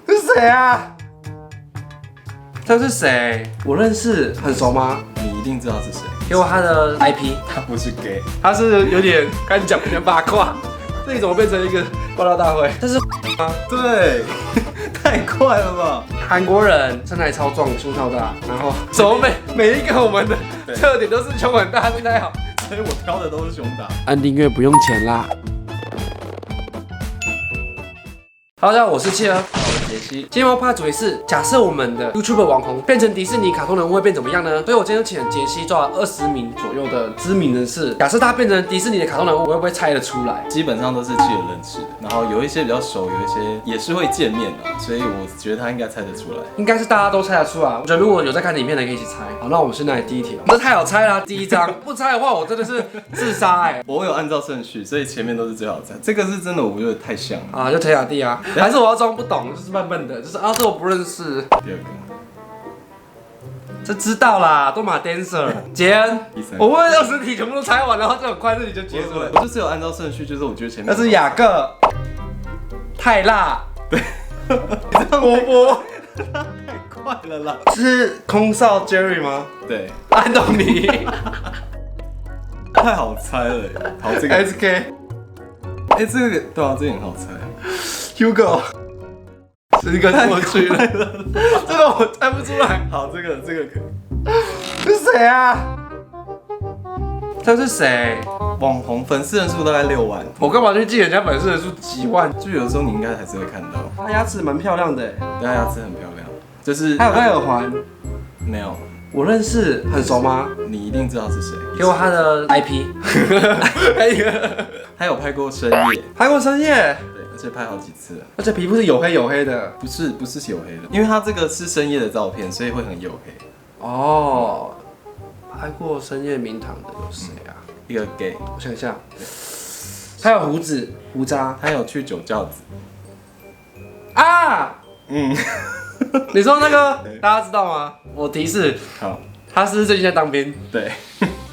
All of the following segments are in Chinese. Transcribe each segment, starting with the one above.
是谁啊？这是谁？我认识，很熟吗？你一定知道是谁。给我他的 IP。他不是 gay， 他是有点敢讲人家八卦。这里怎么变成一个爆料大会？这是吗？对，太快了吧！韩国人身材超壮，胸超大，然后怎么每一个我们的特点都是胸很大，身材好，所以我挑的都是胸大。按订阅不用钱啦。Hello， 大家好，我是企鹅。我是杰西。今天我要拍的主题是，假设我们的 YouTube 网红变成迪士尼卡通人物会变怎么样呢？所以我今天请杰西抓了20名左右的知名人士，假设他变成迪士尼的卡通人物，我会不会猜得出来？基本上都是企鹅认识的，然后有一些比较熟，有一些也是会见面的，所以我觉得他应该猜得出来。应该是大家都猜得出来。我觉得如果有在看影片的可以一起猜。好，那我们现在第一题了，这太好猜了，第一张不猜的话，我真的是自杀哎。我有按照顺序，所以前面都是最好猜。这个是真的，我觉得太像了啊，就铁雅蒂啊，还是我要装不懂，就是笨笨的，就是啊，这我不认识。第二个，这知道啦，多玛 dancer， 杰恩。我问20题全部都猜完，然后这种快这里就结束了。我就是有按照顺序，就是我觉得前面那是雅各，太辣，对，波波，太快了啦。是空少 Jerry 吗？对，安东尼，太好猜了耶。好，这个 SK， 这个对啊，这个很好猜。Hugo， 10个过去了，这个我猜不出来。好，这个可以。是谁啊？这是谁？网红粉丝人数大概6万，我干嘛去记人家粉丝人数几万？就有的时候你应该还是会看到。他牙齿蛮漂亮的，对，他牙齿很漂亮，就是还有戴耳环。没有，我认识，很熟吗？你一定知道是谁。给我他的 IP。他有拍过深夜，拍过深夜，对，而且拍好几次了。而且皮肤是黝黑黝黑的。不是黝黑的，因为他这个是深夜的照片，所以会很黝黑。哦，拍过深夜名堂的有谁啊？一个 gay， 我想一下，他有胡子胡渣他有去酒窖子啊。嗯，你说那个大家知道吗？我提示，好，他是最近在当兵，对，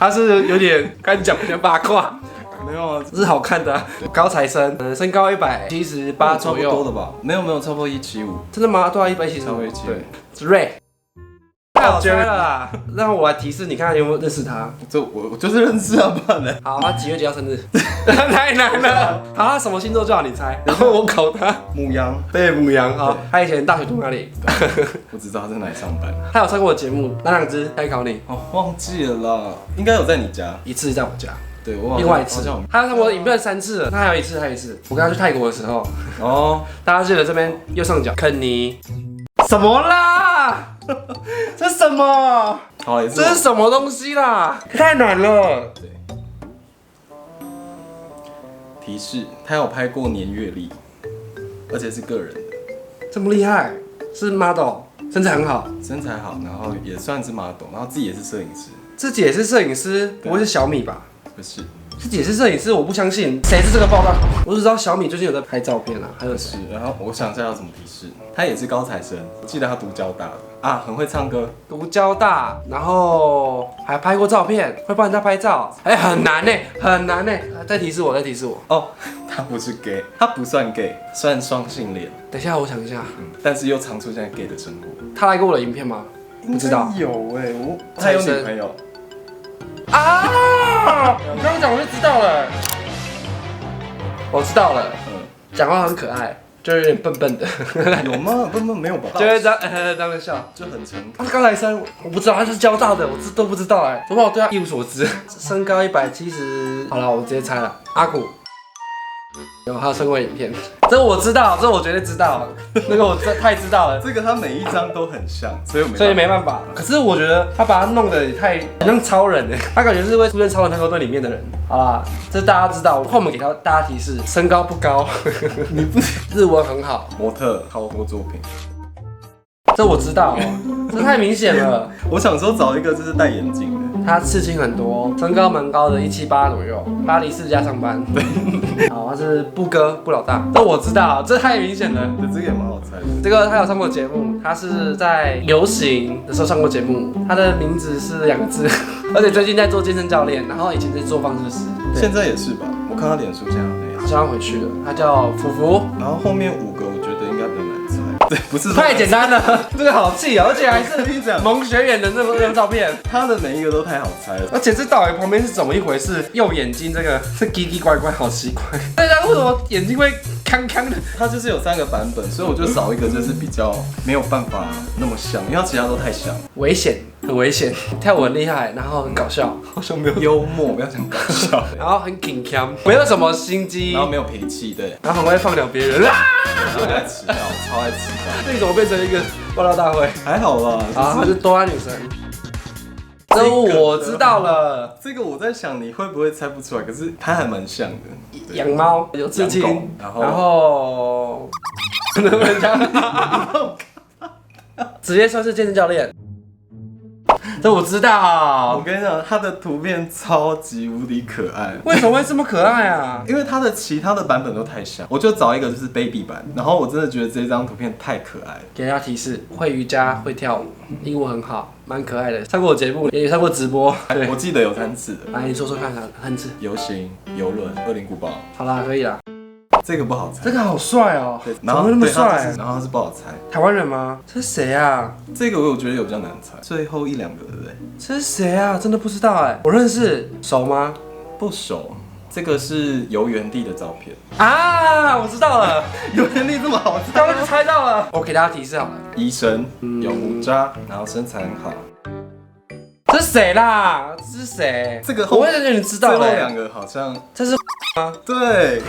他是有点敢讲人家八卦。没有啊，这是好看的啊，高材生，身高178左右，差不多的吧？没有，差不多175。真的吗？对啊，175，差不多175。对，是 Ray。太好猜了啦！让我来提示，你看有没有认识他？我就是认识啊，不然呢？好，他几月几号生日？太难了。好，他什么星座就好你猜，然后我考他。母羊，对，母羊啊。他以前大学读哪里？我只知道他在哪里上班。他有上过我的节目，哪2支？来考你。哦，忘记了啦，应该有在你家。一次在我家，对，我另外一次，他上我的影片3次了，他还有一次，我跟他去泰国的时候，哦，大家记得这边右上角，肯尼。什么啦？这是什么？好，也是。这是什么东西啦？太难了。对。提示：他有拍过年月历，而且是个人的。这么厉害？是 model， 身材很好，身材好，然后也算是 model， 然后自己也是摄影师。自己也是摄影师，不会是小米吧？不是。自己也是摄影师，我不相信。谁是这个报道？我只知道小米最近有在拍照片啊，还有谁？然后我想一下要怎么提示。他也是高材生，记得他读交大的啊，很会唱歌。读交大，然后还拍过照片，会帮人家拍照。哎，很难呢，很难呢。再提示我。哦，他不是 gay， 他不算 gay， 算双性恋。等一下，我想一下。但是又常出现在 gay 的生活。他来过我的影片吗？不知道。有哎，他有女朋友。啊！你刚刚讲我就知道了，我知道了。讲话很可爱，就有点笨笨的。有吗？笨笨没有吧？就会这样的笑，就很诚恳。他是高材生，我不知道他是交大的，我都不知道哎。怎么我对他一无所知？身高170，好了，我直接猜了，阿古。有，还有上过影片，这我知道，这我绝对知道，那个我太知道了。这个他每一张都很像，所以没办法。可是我觉得他把他弄得也太很像超人哎，他感觉是会出现超人特工队里面的人。好啦，这大家知道。后面给大家提示，身高不高，你不日文很好，模特超多作品。这我知道，这太明显了。我想说找一个就是戴眼镜的。他刺青很多，身高蛮高的，178左右，巴黎世家上班。好，他是布哥，布老大，这我知道，这太明显了。这个也蛮好猜的。这个他有上过节目，他是在流行的时候上过节目，他的名字是2个字，而且最近在做健身教练，然后以前在做放射师，现在也是吧？我看他脸书现在好像要回去了，他叫福福。然后后面5个我觉得应该比较难猜。对，不是太简单了，这个好气啊，而且还是跟你讲萌学园的那张照片，他的每一个都太好猜了。而且这到底旁边是怎么一回事？右眼睛这个是奇奇怪怪，好奇怪，大家为什么眼睛会康康的？它就是有3个版本，所以我就找一个就是比较没有办法那么像，因为它其他都太像。危险，很危险，跳舞很厉害，然后很搞笑，好像没有，幽默，不要讲搞笑，然后很挺强，没有什么心机，然后没有脾气，对，然后很会放鸟别人啊！然后爱迟到，超爱迟到。这怎么变成一个爆料大会？还好啦，啊，她是哆啦女神。这我知道了，这个我在想你会不会猜不出来，可是它还蛮像的。养猫有刺青，然后然后能不能讲？职业算是健身教练，这我知我道。跟你讲，它的图片超级无敌可爱。为什么会这么可爱啊？因为它的其他的版本都太像，我就找一个就是 baby 版，然后我真的觉得这张图片太可爱了。给大家提示：会瑜伽，会跳舞，英文很好，蛮可爱的。上过我节目，也上过直播。对我，记得有3次的。来你说说看，3次。游行、游轮、恶灵古堡，好啦，可以啦。这个不好猜。这个好帅哦，对，怎么会那么对它就帅是？然后它是不好猜。台湾人吗？这是谁啊？这个我觉得有比较难猜，最后1、2个对不对？这是谁啊？真的不知道哎，我认识，熟吗？不熟。这个是游园地的照片。啊，我知道了，游园地这么好猜？刚刚就猜到了。我给大家提示好了，医生有胡渣，然后身材很好。这是谁啦？这是谁？这个我会觉得你知道最后哎， 2个好像这是吗？对，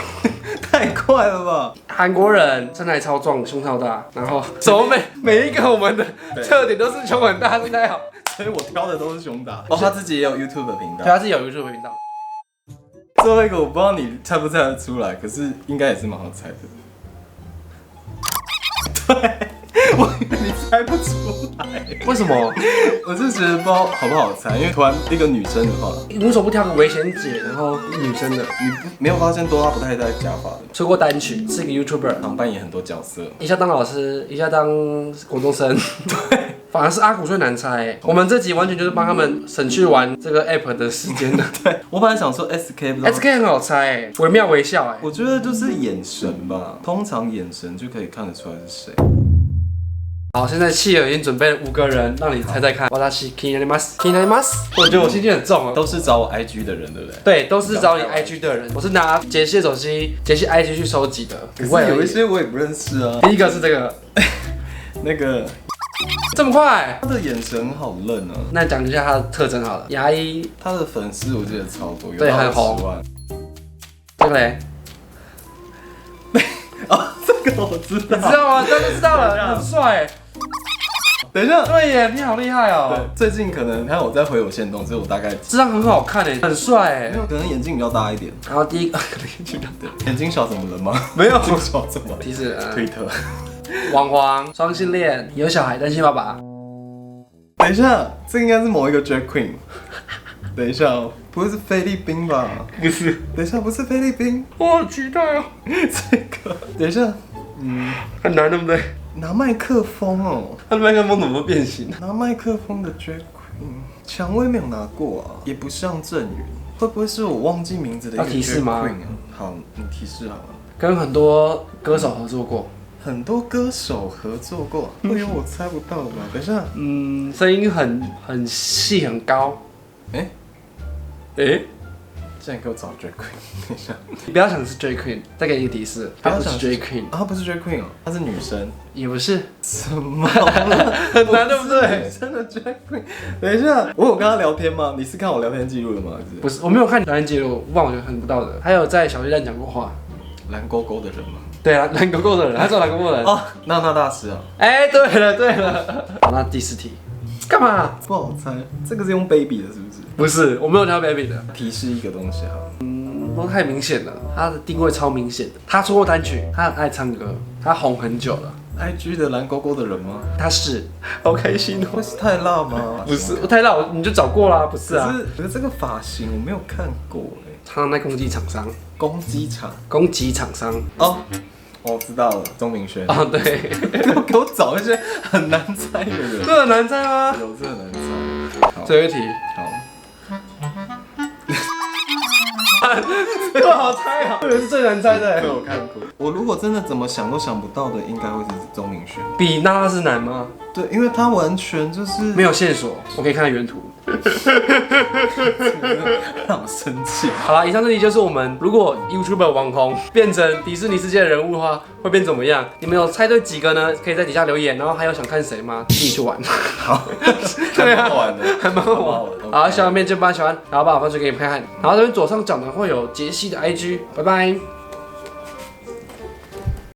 太快了吧？韩国人，身材超壮，胸超大，然后怎么每一个我们的特点都是胸很大，身材好。所以我挑的都是胸大。哦，他自己也有 YouTube 频道。对，他是有 YouTube 频道。最后一个我不知道你猜不猜得出来，可是应该也是蛮好猜的。对，我以为你猜不出来。为什么？我是觉得不知道好不好猜，因为突然一个女生的话，你为什么不挑个危险姐，然后女生的？你没有发现多她不太戴假发的，出过单曲，是一个 YouTuber，常扮演很多角色。一下当老师，一下当国中生。对，反而是阿古最难猜欸。我们这集完全就是帮他们省去玩这个 app 的时间的。对，我本来想说 SK， 不知道 SK 很好猜欸，惟妙惟肖哎。我觉得就是眼神吧，通常眼神就可以看得出来是谁。好，现在企鹅已经准备了5个人，让你猜猜看。私気になります，気になります。我觉得我心机很重哦。都是找我 IG 的人，对不对？对，都是找你 IG 的人。我是拿杰西的手机、杰西 IG 去收集的。可是有一些我也不认识啊。第一个是这个，那个这么快？他的眼神好愣啊。那讲一下他的特征好了。牙医，他的粉丝我记得超多，有对到很红10万。这个嘞，哦，这个我知你道。知道吗？这就知道了，很帅欸。等一下，对耶，你好厉害哦。对，最近可能看我在回我线动，所以我大概这张很好看诶，很帅诶。可能眼睛比较大一点。然后第一个，可能眼睛对，眼睛小怎么了吗？没有眼睛小怎么了？提示，推特。王黄，双性恋，有小孩，单亲爸爸。等一下，这应该是某一个 drag queen。等一下哦，不会是菲律宾吧？不是，等一下，不是菲律宾。我好期待哦。这个，等一下，很难对不对？拿麦克风哦，他的麦克风怎么会变形？拿麦克风的 drag queen，蔷薇没有拿过啊，也不像郑云，会不会是我忘记名字的一个 drag queen 啊？要提示吗？好，你提示好了。跟很多歌手合作过。很多歌手合作过，会有我猜不到的吗？等一下，声音很细很高。哎，竟然给我找 drag queen， 等一下，你不要想是 J Queen， 再给你一个提示，她不是 J Queen， 啊，她不是 drag queen 哦，她是女生。也不是，什么？很难对不对？女生的 drag queen。等一下，我有跟她聊天吗？你是看我聊天记录的吗？还是不是，我没有看聊天记录，忘了很不到的。还有在小巨蛋讲过话。蓝勾勾的人吗？对啊，蓝勾勾的人，他说蓝勾勾的人。哦，娜娜大师啊。哎，对了，好，那第4题，干嘛？不好猜，这个是用 baby 的，是不是？不是，我没有挑 baby 的，提示一个东西好了。都太明显了，他的定位超明显的。他出过单曲，他很爱唱歌，他红很久了。IG 的蓝勾勾的人吗？他是，好开心哦。会是太辣吗？不是，太辣，你就找过啦，不是啊？可是这个发型我没有看过哎。常常在攻击厂商，攻击场攻击厂商。哦，我知道了，钟明轩。哦，对，给我找一些很难猜的人。这很难猜吗？有，这很难猜。好，最后一题。好。烂，这么好猜啊！这个是最难猜的。对，我看过。我如果真的怎么想都想不到的，应该会是钟明轩。比那拉是难吗？对，因为他完全就是没有线索，我可以看看原图。让我生气。好了，以上这题就是我们如果 YouTuber 网红变成迪士尼世界的人物的话，会变怎么样？你们有猜对几个呢？可以在底下留言。然后还有想看谁吗？自己去玩。好，对啊，还蛮好玩的，还蛮好玩。好，希望面就帮喜欢，然后把我放出给你们看看。然后这边左上角呢会有杰西的 IG，拜拜。